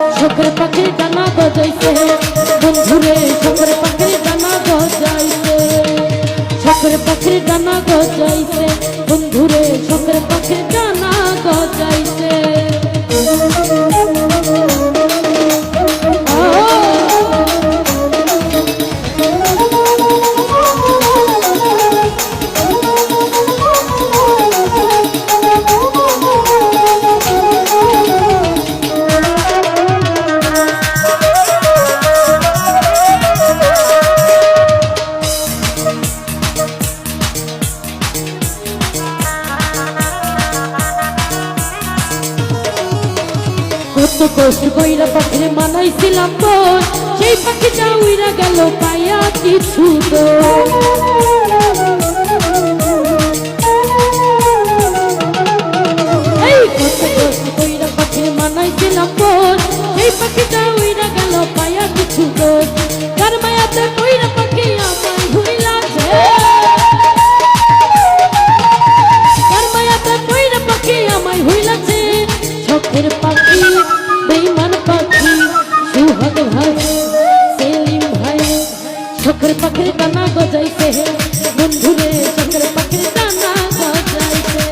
শখের পাখির ডানা গজাইছে বন্ধুরে, শখের পাখির ডানা গজাইছে, শখের পাখির ডানা গজাইছে বন্ধুরে, শখের পাখির ডানা গজাইছে। কত কষ্ট কইরা পাখির মানাইছিলাম তোর, সেই পাখিটা উইরা গেল পাইয়া কিছু তো। এই কত কষ্ট কইরা পাখির মানাইছিলাম তোর, সেই পাখিটা উইরা গেল পাইয়া কিছু তো। কার মায়াতে কইরা পাখি আমায় ভুইলাছে, কার মায়াতে কইরা পাখি আমায় ভুইলাছে। শখের পাখি বেঈমান পাখি সুহাগ ভাই সেলিম ভাই, শখের পাখির ডানা গজাইছে বন্ধুরে, শখের পাখির ডানা গজাইছে।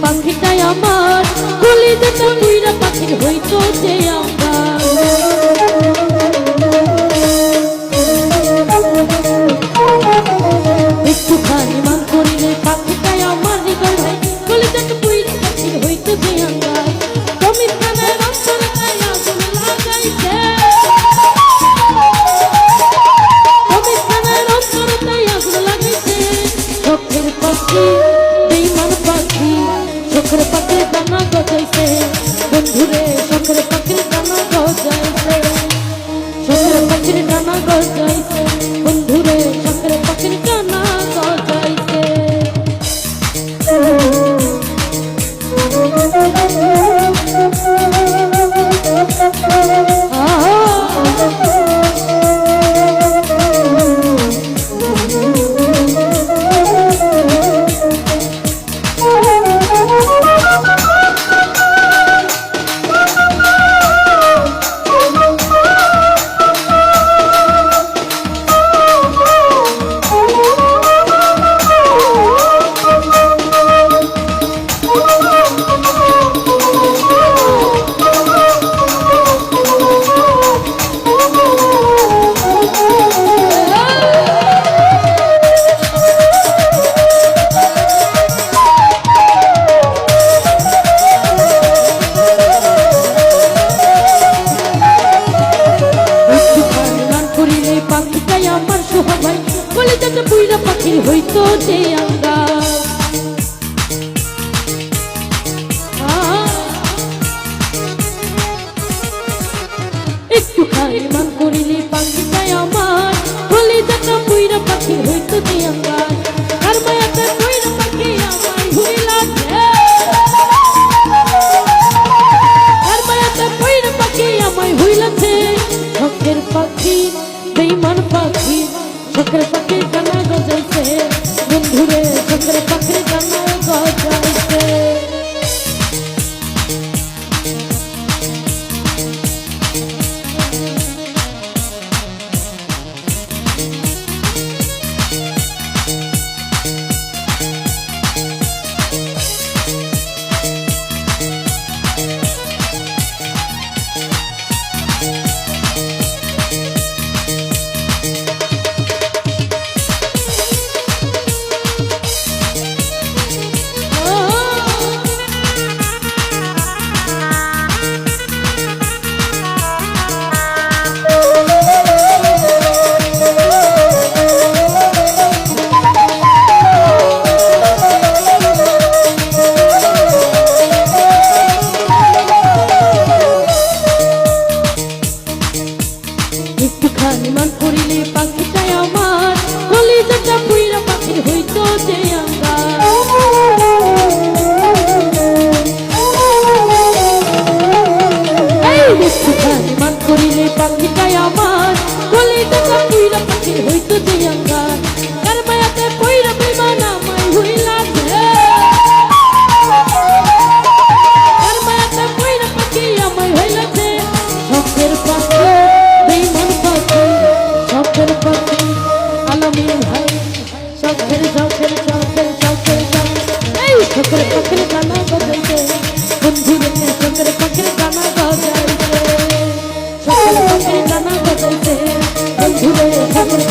পাখিটাই আমার কলিজাটা উইরা পাখির হইতো যে আমার, একটুখানি মান করিলে পাখিটাই আমার হৃদয় ভাই, কলিজাটা উইরা পাখির হইতো যে আমার। তুমি খানের অন্তরে আগুন লাগাইছে, তুমি খানের অন্তরে আগুন লাগাইছে। শখের পাখি বেঈমান পাখি, শখের পাখির ডানা গজাইছে বন্ধুরে, শখের পাখির ডানা গজাইছে, শখের পাখির ডানা গজাইছে বন্ধুরে, শখের পাখির ডানা গজাইছে। পাখিটাই আমার সোহাগ ভাই, কলিজাটা বুইরা পাখির হইতো যে আঙ্গার। একটুখানি মান করিলে পাখিটাই আমার কলিজাটা বুইরা পাখির হইতো যে আঙ্গার। আর মায়াতে বুইরা পাখি আমায় ভুইলাছে, আর মায়াতে বুইরা পাখি আমায় ভুইলাছে। শখের পাখি বেঈমান পাখি, শখের পাখির ডানা গজাইছে বন্ধুরে, শখের পাখির ডানা গজাইছে। একটুখানি মান করিলে পাখিটাই আমার কলিজাটা পুইরা পাখি হইতো যে আঙ্গার কার মায়াতে পইরা বেমান আমায় হইলাছে কার মায়াতে পইরা পাখি আমায় হইলাছে শখের পাখি বেমান পাখি শখের পাখি আলমী ভাই শখের শখের শখের শখের এই শখের পাখির গানা বাজাইতে বন্ধু রে শখের পাখির গানা বাজাইতে শখের পাখির গানা বাজাইতে বন্ধু রে শখের